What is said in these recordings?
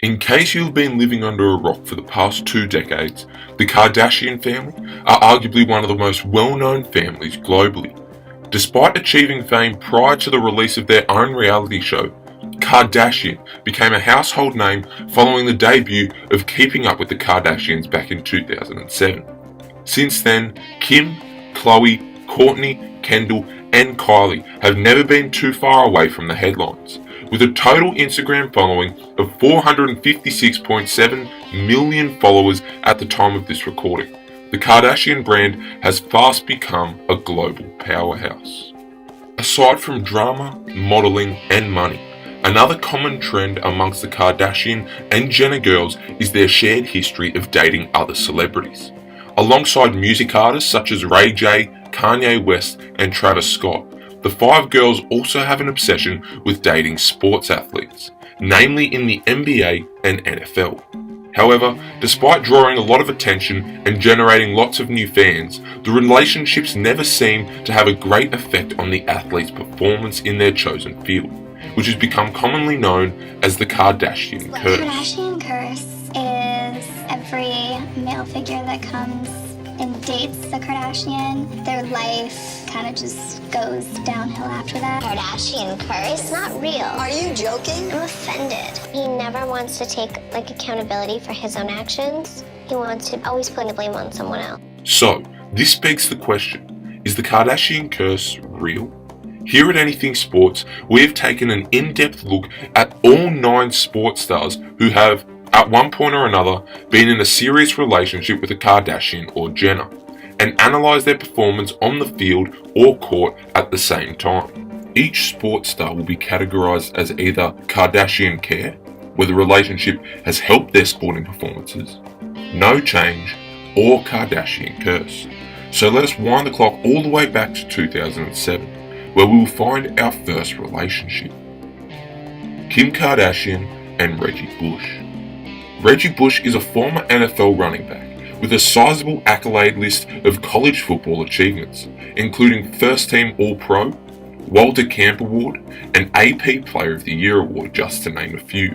In case you've been living under a rock for the past 2 decades, the Kardashian family are arguably one of the most well-known families globally. Despite achieving fame prior to the release of their own reality show, Kardashian became a household name following the debut of Keeping Up with the Kardashians back in 2007. Since then, Kim, Khloe, Kourtney, Kendall, and Kylie have never been too far away from the headlines. With a total Instagram following of 456.7 million followers at the time of this recording, the Kardashian brand has fast become a global powerhouse. Aside from drama, modeling, and money, another common trend amongst the Kardashian and Jenner girls is their shared history of dating other celebrities. Alongside music artists such as Reggie, Kanye West, and Travis Scott, the 5 girls also have an obsession with dating sports athletes, namely in the NBA and NFL. However, despite drawing a lot of attention and generating lots of new fans, the relationships never seem to have a great effect on the athlete's performance in their chosen field, which has become commonly known as the Kardashian Curse. The Kardashian Curse is every male figure that comes and dates the Kardashian, their life kind of just goes downhill after that. Kardashian Curse? It's not real. Are you joking? I'm offended. He never wants to take accountability for his own actions. He wants to always put the blame on someone else. So, this begs the question, is the Kardashian Curse real? Here at Anything Sports, we have taken an in-depth look at all 9 sports stars who have, at one point or another, been in a serious relationship with a Kardashian or Jenner, and analysed their performance on the field or court at the same time. Each sports star will be categorised as either Kardashian Care, where the relationship has helped their sporting performances, No Change, or Kardashian Curse. So let us wind the clock all the way back to 2007, where we will find our first relationship. Kim Kardashian and Reggie Bush. Reggie Bush is a former NFL running back with a sizable accolade list of college football achievements, including First Team All-Pro, Walter Camp Award, and AP Player of the Year Award, just to name a few.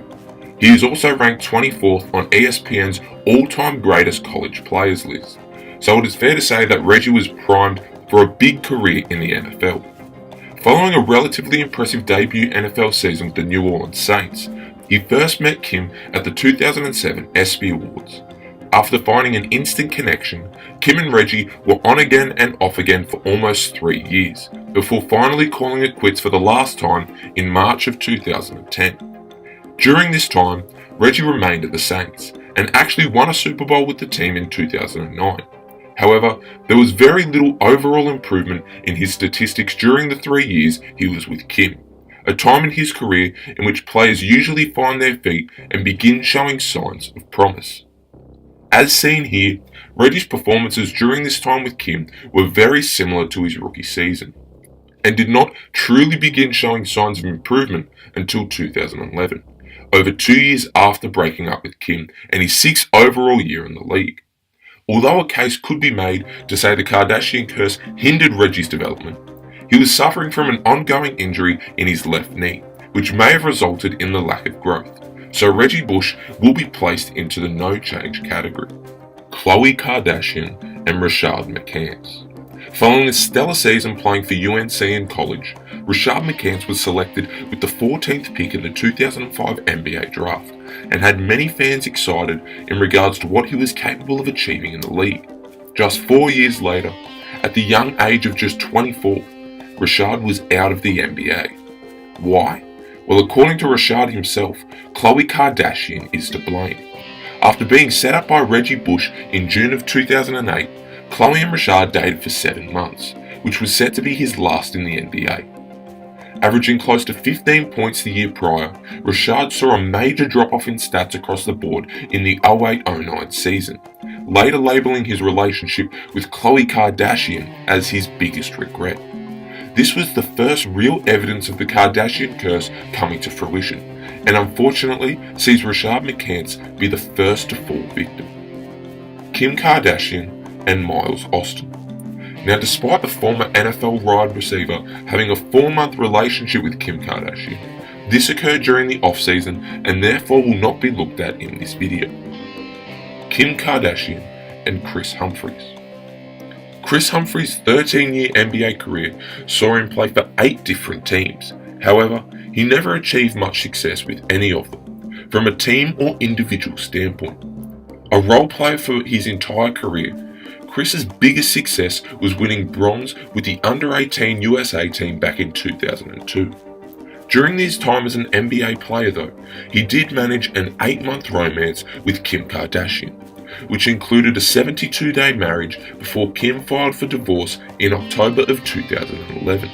He is also ranked 24th on ESPN's all-time greatest college players list, so it is fair to say that Reggie was primed for a big career in the NFL. Following a relatively impressive debut NFL season with the New Orleans Saints, he first met Kim at the 2007 ESPY Awards. After finding an instant connection, Kim and Reggie were on again and off again for almost 3 years, before finally calling it quits for the last time in March of 2010. During this time, Reggie remained at the Saints, and actually won a Super Bowl with the team in 2009. However, there was very little overall improvement in his statistics during the 3 years he was with Kim, a time in his career in which players usually find their feet and begin showing signs of promise. As seen here, Reggie's performances during this time with Kim were very similar to his rookie season, and did not truly begin showing signs of improvement until 2011, over 2 years after breaking up with Kim and his 6th overall year in the league. Although a case could be made to say the Kardashian Curse hindered Reggie's development, he was suffering from an ongoing injury in his left knee, which may have resulted in the lack of growth, so Reggie Bush will be placed into the no change category. Khloe Kardashian and Rashad McCants. Following a stellar season playing for UNC in college, Rashad McCants was selected with the 14th pick in the 2005 NBA draft, and had many fans excited in regards to what he was capable of achieving in the league. Just 4 years later, at the young age of just 24, Rashad was out of the NBA. Why? Well, according to Rashad himself, Khloe Kardashian is to blame. After being set up by Reggie Bush in June of 2008, Khloe and Rashad dated for 7 months, which was set to be his last in the NBA. Averaging close to 15 points the year prior, Rashad saw a major drop-off in stats across the board in the 08-09 season, later labeling his relationship with Khloe Kardashian as his biggest regret. This was the first real evidence of the Kardashian Curse coming to fruition, and unfortunately sees Rashad McCants be the first to fall victim. Kim Kardashian and Miles Austin. Now, despite the former NFL wide receiver having a 4-month relationship with Kim Kardashian, This occurred during the off-season and therefore will not be looked at in this video. Kim Kardashian and Kris Humphries. Kris Humphries' 13-year NBA career saw him play for 8 different teams. However, he never achieved much success with any of them, from a team or individual standpoint. A role player for his entire career, Kris's biggest success was winning bronze with the under-18 USA team back in 2002. During his time as an NBA player though, he did manage an 8-month romance with Kim Kardashian, which included a 72-day marriage before Kim filed for divorce in October of 2011.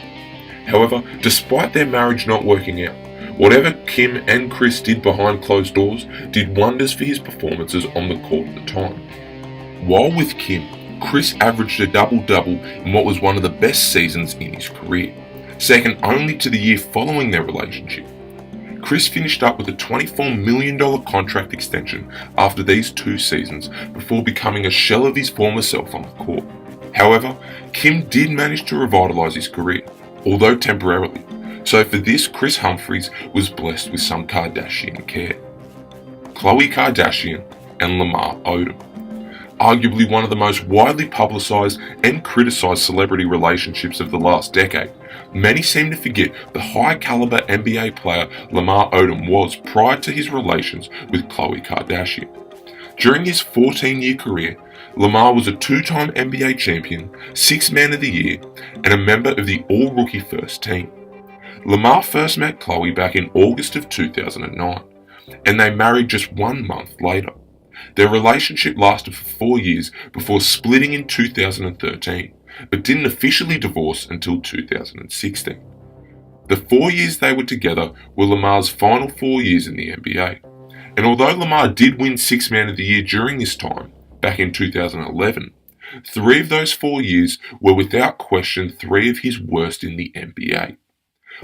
However, despite their marriage not working out, whatever Kim and Kris did behind closed doors did wonders for his performances on the court at the time. While with Kim, Kris averaged a double-double in what was one of the best seasons in his career, second only to the year following their relationship. Kris finished up with a $24 million contract extension after these 2 seasons before becoming a shell of his former self on the court. However, Kim did manage to revitalise his career, although temporarily, so for this Kris Humphries was blessed with some Kardashian care. Khloe Kardashian and Lamar Odom. Arguably one of the most widely publicised and criticised celebrity relationships of the last decade, many seem to forget the high-caliber NBA player Lamar Odom was prior to his relations with Khloe Kardashian. During his 14-year career, Lamar was a 2-time NBA champion, 6th Man of the Year, and a member of the All-Rookie First Team. Lamar first met Khloe back in August of 2009, and they married just 1 month later. Their relationship lasted for 4 years before splitting in 2013, but didn't officially divorce until 2016. The 4 years they were together were Lamar's final 4 years in the NBA, and although Lamar did win 6th Man of the Year during this time, back in 2011, 3 of those 4 years were without question 3 of his worst in the NBA.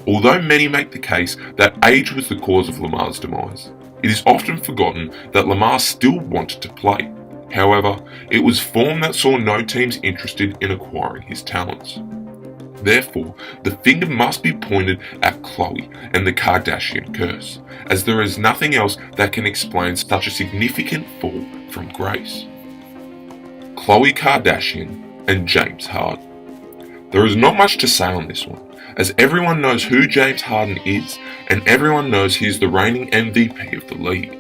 Although many make the case that age was the cause of Lamar's demise, it is often forgotten that Lamar still wanted to play. However, it was form that saw no teams interested in acquiring his talents. Therefore, the finger must be pointed at Khloe and the Kardashian Curse, as there is nothing else that can explain such a significant fall from grace. Khloe Kardashian and James Harden. There is not much to say on this one, as everyone knows who James Harden is, and everyone knows he is the reigning MVP of the league.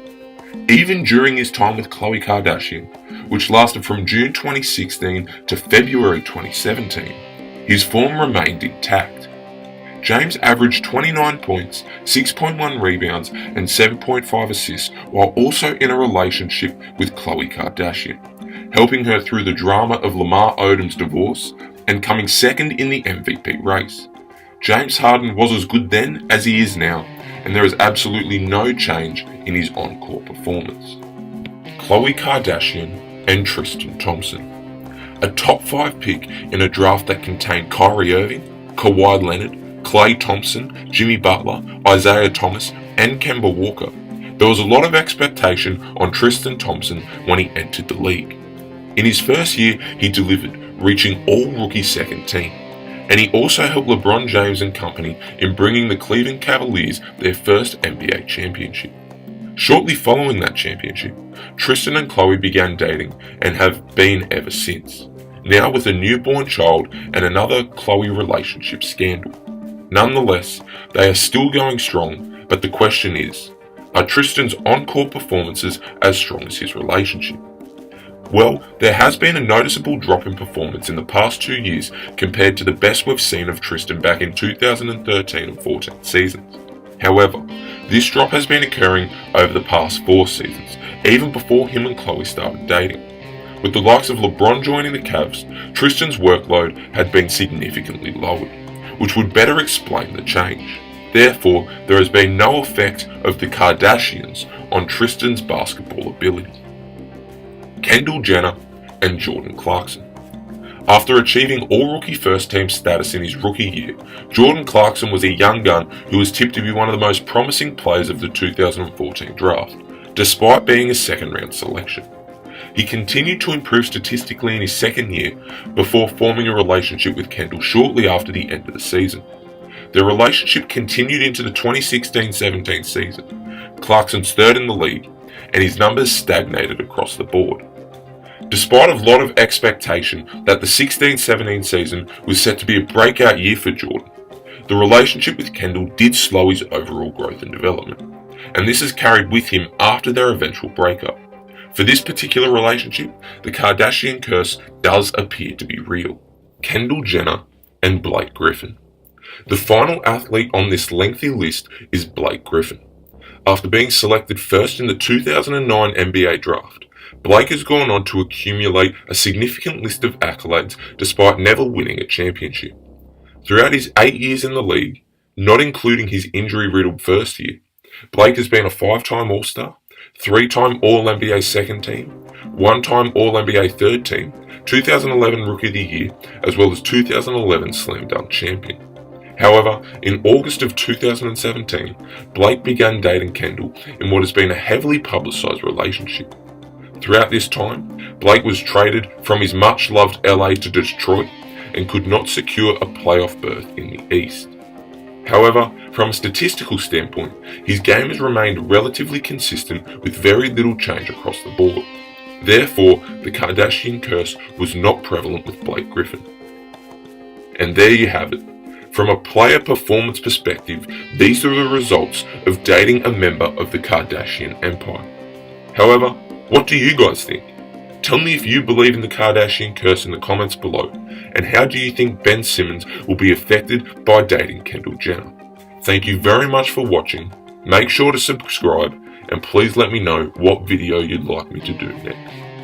Even during his time with Khloe Kardashian, which lasted from June 2016 to February 2017, his form remained intact. James averaged 29 points, 6.1 rebounds, and 7.5 assists while also in a relationship with Khloe Kardashian, helping her through the drama of Lamar Odom's divorce and coming second in the MVP race. James Harden was as good then as he is now, and there is absolutely no change in his on-court performance. Khloe Kardashian and Tristan Thompson. A top 5 pick in a draft that contained Kyrie Irving, Kawhi Leonard, Klay Thompson, Jimmy Butler, Isaiah Thomas, and Kemba Walker. There was a lot of expectation on Tristan Thompson when he entered the league. In his first year, he delivered, reaching all-rookie second team. And he also helped LeBron James and company in bringing the Cleveland Cavaliers their first NBA championship. Shortly following that championship, Tristan and Khloe began dating and have been ever since, now with a newborn child and another Khloe relationship scandal. Nonetheless, they are still going strong, but the question is, are Tristan's on-court performances as strong as his relationship? Well, there has been a noticeable drop in performance in the past 2 years compared to the best we've seen of Tristan back in 2013 and 14 seasons. However, this drop has been occurring over the past 4 seasons, even before him and Khloe started dating. With the likes of LeBron joining the Cavs, Tristan's workload had been significantly lowered, which would better explain the change. Therefore, there has been no effect of the Kardashians on Tristan's basketball ability. Kendall Jenner and Jordan Clarkson. After achieving all-rookie first-team status in his rookie year, Jordan Clarkson was a young gun who was tipped to be one of the most promising players of the 2014 draft, despite being a second-round selection. He continued to improve statistically in his second year before forming a relationship with Kendall shortly after the end of the season. Their relationship continued into the 2016-17 season. Clarkson's third in the league, and his numbers stagnated across the board. Despite a lot of expectation that the 16-17 season was set to be a breakout year for Jordan, the relationship with Kendall did slow his overall growth and development, and this has carried with him after their eventual breakup. For this particular relationship, the Kardashian curse does appear to be real. Kendall Jenner and Blake Griffin. The final athlete on this lengthy list is Blake Griffin. After being selected first in the 2009 NBA draft, Blake has gone on to accumulate a significant list of accolades despite never winning a championship. Throughout his 8 years in the league, not including his injury-riddled first year, Blake has been a 5-time All-Star, 3-time All-NBA second team, 1-time All-NBA third team, 2011 Rookie of the Year, as well as 2011 Slam Dunk Champion. However, in August of 2017, Blake began dating Kendall in what has been a heavily publicised relationship. Throughout this time, Blake was traded from his much-loved LA to Detroit and could not secure a playoff berth in the East. However, from a statistical standpoint, his game has remained relatively consistent with very little change across the board. Therefore, the Kardashian curse was not prevalent with Blake Griffin. And there you have it. From a player performance perspective, these are the results of dating a member of the Kardashian empire. However, what do you guys think? Tell me if you believe in the Kardashian curse in the comments below, and how do you think Ben Simmons will be affected by dating Kendall Jenner? Thank you very much for watching. Make sure to subscribe, and please let me know what video you'd like me to do next.